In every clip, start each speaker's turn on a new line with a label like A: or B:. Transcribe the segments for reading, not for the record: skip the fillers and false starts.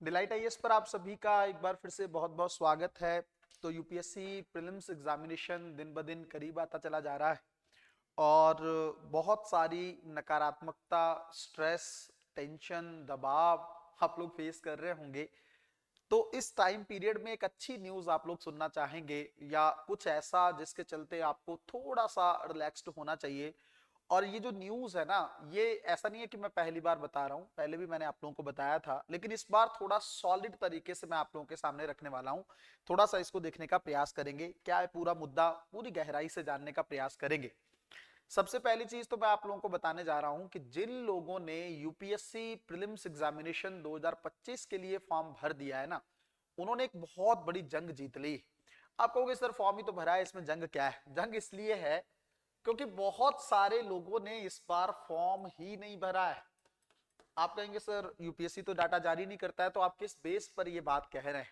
A: Delight IAS पर आप सभी का एक बार फिर से बहुत बहुत स्वागत है। तो यूपीएससी प्रीलिम्स एग्जामिनेशन दिन ब दिन करीब आता चला जा रहा है और बहुत सारी नकारात्मकता, स्ट्रेस, टेंशन, दबाव आप लोग फेस कर रहे होंगे। तो इस टाइम पीरियड में एक अच्छी न्यूज आप लोग सुनना चाहेंगे या कुछ ऐसा जिसके चलते आपको थोड़ा सा रिलैक्स्ड होना चाहिए। और ये जो न्यूज है ना, ये ऐसा नहीं है कि मैं पहली बार बता रहा हूँ, पहले भी मैंने आप लोगों को बताया था, लेकिन इस बार थोड़ा सॉलिड तरीके से मैं आप लोगों के सामने रखने वाला हूँ। थोड़ा सा इसको देखने का प्रयास करेंगे, क्या है पूरा मुद्दा, पूरी गहराई से जानने का प्रयास करेंगे। सबसे पहली चीज तो मैं आप लोगों को बताने जा रहा हूं कि जिन लोगों ने यूपीएससी प्रीलिम्स एग्जामिनेशन 2025 के लिए फॉर्म भर दिया है ना, उन्होंने एक बहुत बड़ी जंग जीत ली। आप कहोगे सर फॉर्म ही तो भरा है, इसमें जंग क्या है? जंग इसलिए है क्योंकि बहुत सारे लोगों ने इस बार फॉर्म ही नहीं भरा है। आप कहेंगे सर यूपीएससी तो डाटा जारी नहीं करता है, तो आप किस बेस पर ये बात कह रहे हैं?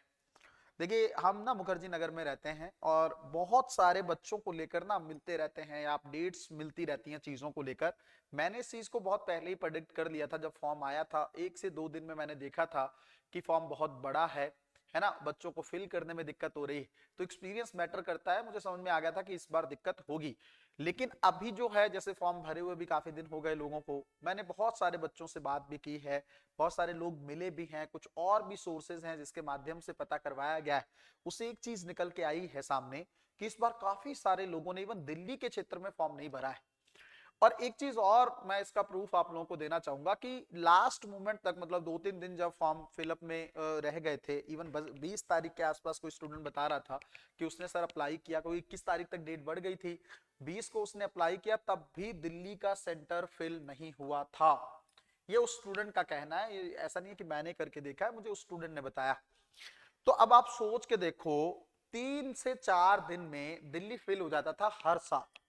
A: देखिए, हम ना मुखर्जी नगर में रहते हैं और बहुत सारे बच्चों को लेकर ना मिलते रहते हैं, या अपडेट्स मिलती रहती हैं चीजों को लेकर। मैंने इस चीज को बहुत पहले ही प्रेडिक्ट कर लिया था। जब फॉर्म आया था 1 से 2 दिन में मैंने देखा था कि फॉर्म बहुत बड़ा है ना, बच्चों को फिल करने में दिक्कत हो रही। तो एक्सपीरियंस मैटर करता है, मुझे समझ में आ गया था कि इस बार दिक्कत होगी। लेकिन अभी जो है, जैसे फॉर्म भरे हुए भी काफी दिन हो गए लोगों को, मैंने बहुत सारे बच्चों से बात भी की है, बहुत सारे लोग मिले भी हैं, कुछ और भी सोर्सेज हैं जिसके माध्यम से पता करवाया गया है। उससे एक चीज निकल के आई है सामने कि इस बार काफी सारे लोगों ने इवन दिल्ली के क्षेत्र में फॉर्म नहीं भरा है। और एक चीज और मैं इसका प्रूफ आप लोगों को देना चाहूंगा कि लास्ट मोमेंट तक, मतलब 2-3 दिन जब फॉर्म फिलअप में रह गए थे, इवन 20 तारीख के आसपास कोई स्टूडेंट बता रहा था कि उसने सर अप्लाई किया, कोई 21 तारीख तक डेट बढ़ गई थी, 20 को उसने अप्लाई किया, तब भी दिल्ली का सेंटर फिल नहीं हुआ था। ये उस स्टूडेंट का कहना है, ये ऐसा नहीं है कि मैंने करके देखा है, मुझे उस स्टूडेंट ने बताया। तो अब आप सोच के देखो, 3 से 4 दिन में दिल्ली फेल हो जाता था हर साल।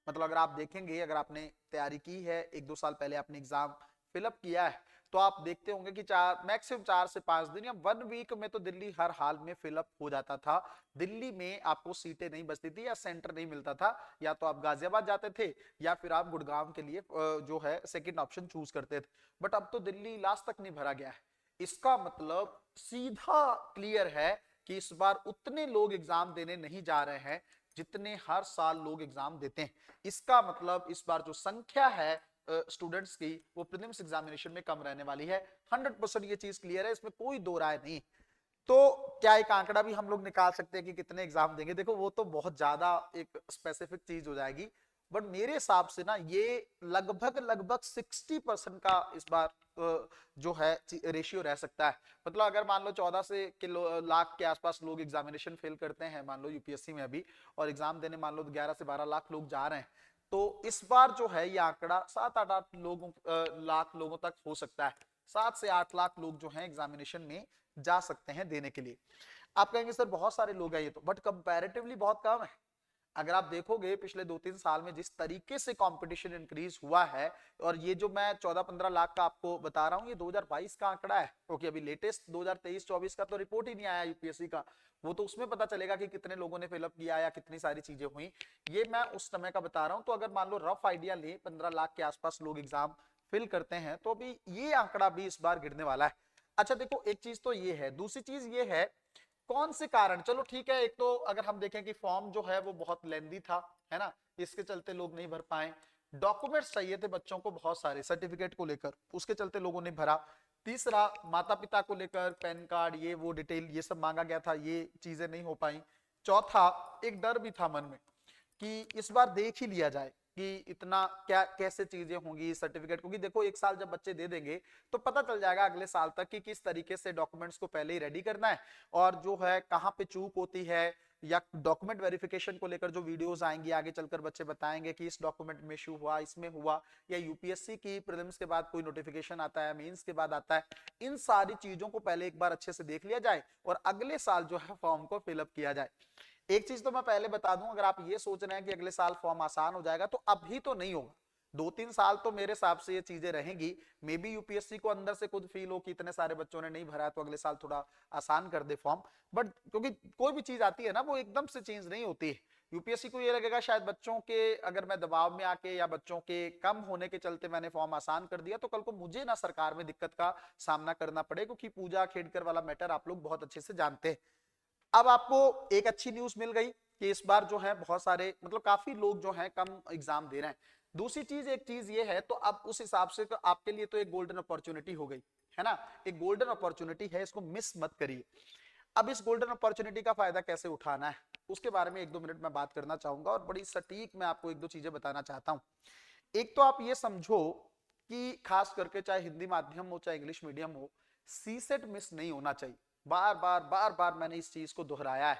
A: मतलब अगर आप देखेंगे, अगर आपने तैयारी की है, 1-2 साल पहले आपने एग्जाम फिलअप किया है, तो आप देखते होंगे कि चार मैक्सिमम 4 से 5 दिन या 1 वीक में तो दिल्ली हर हाल में फिलअप हो जाता था। दिल्ली में आपको सीटें नहीं बचती थी या सेंटर नहीं मिलता था, या तो आप गाजियाबाद जाते थे या फिर आप गुड़गांव के लिए जो है सेकंड ऑप्शन चूज करते थे। बट अब तो दिल्ली लास्ट तक नहीं भरा गया है। इसका मतलब सीधा क्लियर है कि इस बार उतने लोग एग्जाम देने नहीं जा रहे हैं जितने हर साल लोग एग्जाम देते हैं। इसका मतलब इस बार जो संख्या है स्टूडेंट्स की, वो प्रीलिम्स एग्जामिनेशन में कम रहने वाली है। 100% ये चीज क्लियर है, इसमें कोई दो राय नहीं। तो क्या एक आंकड़ा भी हम लोग निकाल सकते हैं कि कितने एग्जाम देंगे? देखो, वो तो बहुत ज्यादा एक स्पेसिफिक चीज हो जाएगी, बट मेरे हिसाब से ना ये लगभग लगभग 60% का इस बार जो है रेशियो रह सकता है। मतलब अगर मान लो 14 से लाख के आसपास लोग एग्जामिनेशन फेल करते हैं, मान लो यूपीएससी में अभी, और एग्जाम देने मान लो 11 से 12 लाख लोग जा रहे हैं, तो इस बार जो है ये आंकड़ा 7-8 लाख लोगों तक हो सकता है। 7 से 8 लाख लोग जो है एग्जामिनेशन में जा सकते हैं देने के लिए। आप कहेंगे सर बहुत सारे लोग हैं ये तो, बट कंपैरेटिवली बहुत कम है। अगर आप देखोगे पिछले 2-3 साल में जिस तरीके से कंपटीशन इंक्रीज हुआ है, और ये जो मैं 14-15 लाख का आपको बता रहा हूं, ये 2022 का आंकड़ा है, क्योंकि अभी लेटेस्ट 2023-24 का तो रिपोर्ट ही नहीं आया यूपीएससी का। वो तो उसमें पता चलेगा कि कितने लोगों ने फिलअप किया या कितनी सारी चीजें हुई। ये मैं उस समय का बता रहा हूं। तो अगर मान लो रफ आइडिया ले, 15 लाख के आसपास लोग एग्जाम फिल करते हैं, तो अभी ये आंकड़ा भी इस बार गिरने वाला है। अच्छा देखो, एक चीज तो ये है, दूसरी चीज ये है कौन से कारण, चलो ठीक है, एक तो अगर हम देखें कि फॉर्म जो है वो बहुत लेंदी था, है ना, इसके चलते लोग नहीं भर पाए। डॉक्यूमेंट्स चाहिए थे बच्चों को बहुत सारे, सर्टिफिकेट को लेकर, उसके चलते लोगों ने भरा। तीसरा, माता पिता को लेकर पैन कार्ड, ये वो डिटेल ये सब मांगा गया था, ये चीजें नहीं हो पाई। चौथा, एक डर भी था मन में कि इस बार देख ही लिया जाए कि इतना क्या कैसे चीजें होंगी सर्टिफिकेट, क्योंकि देखो 1 साल जब बच्चे दे देंगे तो पता चल जाएगा अगले साल तक कि किस तरीके से डॉक्यूमेंट्स को पहले ही रेडी करना है, और जो है कहाँ पे चूक होती है, या डॉक्यूमेंट वेरिफिकेशन को लेकर जो वीडियोस आएंगी आगे चलकर बच्चे बताएंगे कि इस डॉक्यूमेंट में इशू हुआ, इसमें हुआ, या यूपीएससी की प्रीलिम्स के बाद कोई नोटिफिकेशन आता है, मेंस के बाद आता है। इन सारी चीजों को पहले एक बार अच्छे से देख लिया जाए और अगले साल जो है फॉर्म को फिलअप किया जाए। एक चीज तो मैं पहले बता दूं, अगर आप ये सोच रहे हैं कि अगले साल फॉर्म आसान हो जाएगा, तो अभी तो नहीं होगा। 2-3 साल तो मेरे हिसाब से ये चीजें रहेंगी। मे बी यूपीएससी को अंदर से खुद फील हो कि इतने सारे बच्चों ने नहीं भरा है, तो अगले साल थोड़ा आसान कर दे फॉर्म। बट क्योंकि कोई भी चीज आती है ना, वो एकदम से चेंज नहीं होती है। यूपीएससी को ये लगेगा शायद बच्चों के अगर मैं दबाव में आके या बच्चों के कम होने के चलते मैंने फॉर्म आसान कर दिया तो कल को मुझे ना सरकार में दिक्कत का सामना करना पड़े, क्योंकि पूजा खेड़कर वाला मैटर आप लोग बहुत अच्छे से जानते हैं। अब आपको एक अच्छी न्यूज मिल गई कि इस बार जो है बहुत सारे मतलब काफी लोग जो हैं कम एग्जाम दे रहे हैं। दूसरी चीज एक चीज ये है, तो अब उस हिसाब से तो आपके लिए तो एक गोल्डन अपॉर्चुनिटी हो गई है ना, एक गोल्डन अपॉर्चुनिटी है, इसको मिस मत करिए। अब इस गोल्डन अपॉर्चुनिटी का फायदा कैसे उठाना है उसके बारे में 1-2 मिनट में बात करना चाहूंगा और बड़ी सटीक मैं आपको 1-2 चीजें बताना चाहता हूं। एक तो आप ये समझो कि खास करके चाहे हिंदी माध्यम हो चाहे इंग्लिश मीडियम हो, सीसेट मिस नहीं होना चाहिए। बार बार बार बार मैंने इस चीज को दोहराया है,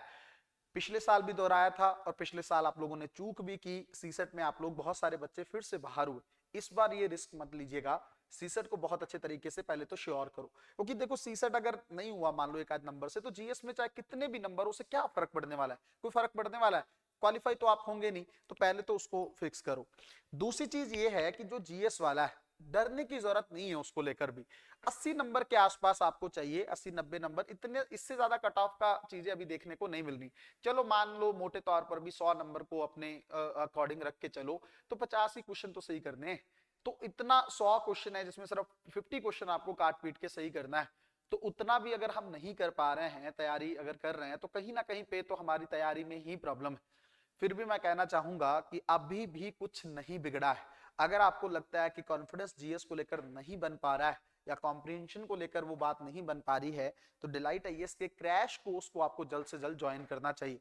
A: पिछले साल भी दोहराया था और पिछले साल आप लोगों ने चूक भी की, सीसेट में आप लोग बहुत सारे बच्चे फिर से बाहर हुए। इस बार ये रिस्क मत लीजिएगा, सीसेट को बहुत अच्छे तरीके से पहले तो श्योर करो, क्योंकि देखो सीसेट अगर नहीं हुआ मान लो एक आध नंबर से, तो जीएस में चाहे कितने भी नंबर हो से क्या फर्क पड़ने वाला है, कोई फर्क पड़ने वाला है, क्वालिफाई तो आप होंगे नहीं, तो पहले तो उसको फिक्स करो। दूसरी चीज ये है कि जो जीएस वाला है डरने की जरूरत नहीं है उसको लेकर भी, 80 नंबर के आसपास आपको चाहिए, 80-90 नंबर, इतने इससे ज्यादा कट ऑफ का चीजें अभी देखने को नहीं मिल रही। चलो मान लो मोटे तौर पर भी 100 नंबर को अपने अकॉर्डिंग रख के चलो, तो 50 ही क्वेश्चन तो सही करने हैं। तो इतना 100 क्वेश्चन है जिसमें सिर्फ 50 क्वेश्चन आपको काट पीट के सही करना है, तो उतना भी अगर हम नहीं कर पा रहे हैं, तैयारी अगर कर रहे हैं, तो कहीं ना कहीं पे तो हमारी तैयारी में ही प्रॉब्लम है। फिर भी मैं कहना चाहूंगा कि अभी भी कुछ नहीं बिगड़ा है। अगर आपको लगता है कि कॉन्फिडेंस जीएस को लेकर नहीं बन पा रहा है या कॉम्प्रिहेंशन को लेकर वो बात नहीं बन पा रही है, तो डिलाइट आईएएस के क्रैश कोर्स को आपको जल्द से जल्द ज्वाइन करना चाहिए।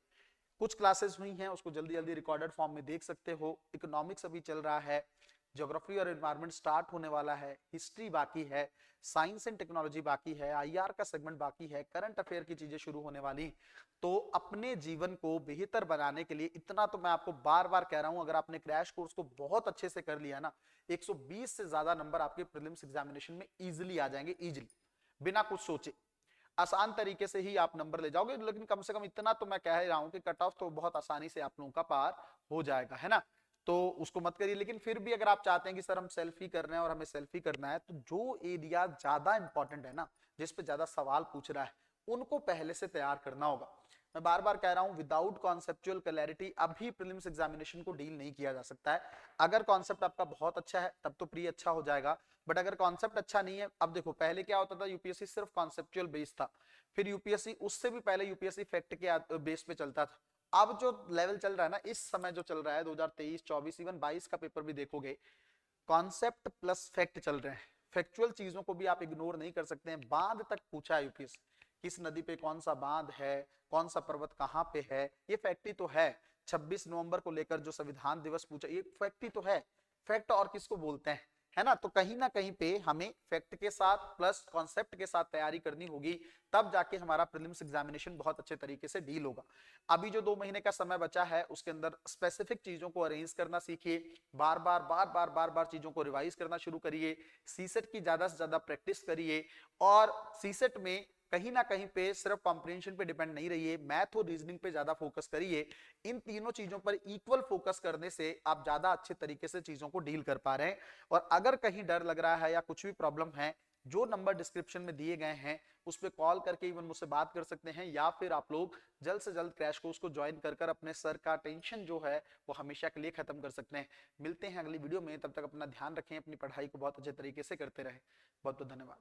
A: कुछ क्लासेस हुई हैं उसको जल्दी जल्दी रिकॉर्डेड फॉर्म में देख सकते हो। इकोनॉमिक्स अभी चल रहा है, ज्योग्राफी और एनवायरनमेंट स्टार्ट होने वाला है, हिस्ट्री बाकी है, साइंस एंड टेक्नोलॉजी बाकी है, आईआर का सेगमेंट बाकी है, करंट अफेयर की चीजें शुरू होने वाली। तो अपने जीवन को बेहतर बनाने के लिए इतना तो मैं आपको बार बार कह रहा हूं, अगर आपने क्रैश कोर्स को बहुत अच्छे से कर लिया ना, 120 से ज्यादा नंबर आपके प्रीलिम्स एग्जामिनेशन में इजिली आ जाएंगे, इजिली, बिना कुछ सोचे आसान तरीके से ही आप नंबर ले जाओगे। लेकिन कम से कम इतना तो मैं कह रहा हूं कि कट ऑफ तो बहुत आसानी से आप लोगों का पार हो जाएगा, है ना, तो उसको मत करिए। लेकिन फिर भी अगर आप चाहते हैं कि सर हम सेल्फी कर रहे हैं और हमें सेल्फी करना है, तो जो एरिया ज्यादा इंपॉर्टेंट है ना, जिस पे ज्यादा सवाल पूछ रहा है, उनको पहले से तैयार करना होगा। मैं बार बार कह रहा हूं, विदाउट कॉन्सेप्चुअल क्लैरिटी अभी प्रीलिम्स एग्जामिनेशन को डील नहीं किया जा सकता है। अगर कॉन्सेप्ट आपका बहुत अच्छा है तब तो प्री अच्छा हो जाएगा, बट अगर कॉन्सेप्ट अच्छा नहीं है, अब देखो पहले क्या होता था, यूपीएससी सिर्फ कॉन्सेप्चुअल बेस था, फिर यूपीएससी उससे भी पहले यूपीएससी फैक्ट के बेस पे चलता था। अब जो लेवल चल रहा है ना, इस समय जो चल रहा है 2023, 24, इवन 22 का पेपर भी देखोगे, कॉन्सेप्ट प्लस फैक्ट चल रहे हैं। फैक्चुअल चीजों को भी आप इग्नोर नहीं कर सकते हैं। बांध तक पूछा है यूपीएससी, किस नदी पे कौन सा बांध है, कौन सा पर्वत कहाँ पे है, ये फैक्ट ही तो है। 26 नवंबर को लेकर जो संविधान दिवस पूछा, ये फैक्ट ही तो है। फैक्ट और किसको बोलते हैं, है ना, तो कहीं ना कहीं पे हमें फैक्ट के साथ प्लस कॉन्सेप्ट के साथ तैयारी करनी होगी, तब जाके हमारा प्रीलिम्स एग्जामिनेशन बहुत अच्छे तरीके से डील होगा। अभी जो 2 महीने का समय बचा है उसके अंदर स्पेसिफिक चीजों को अरेंज करना सीखिए, बार बार बार बार बार बार चीजों को रिवाइज करना शुरू करिए, सीसेट की ज्यादा से ज्यादा प्रैक्टिस करिए, और सीसेट में कहीं ना कहीं पे सिर्फ कॉम्प्रिहेंशन पे डिपेंड नहीं रहिए, मैथ और रीजनिंग पे ज्यादा फोकस करिए। इन तीनों चीजों पर इक्वल फोकस करने से आप ज्यादा अच्छे तरीके से चीजों को डील कर पा रहे हैं। और अगर कहीं डर लग रहा है या कुछ भी प्रॉब्लम है, जो नंबर डिस्क्रिप्शन में दिए गए हैं उस पर कॉल करके इवन मुझसे बात कर सकते हैं, या फिर आप लोग जल्द से जल्द क्रैश कोर्स को ज्वाइन कर अपने सर का टेंशन जो है वो हमेशा के लिए खत्म कर सकते हैं। मिलते हैं अगली वीडियो में, तब तक अपना ध्यान रखें, अपनी पढ़ाई को बहुत अच्छे तरीके से करते रहें। बहुत बहुत धन्यवाद।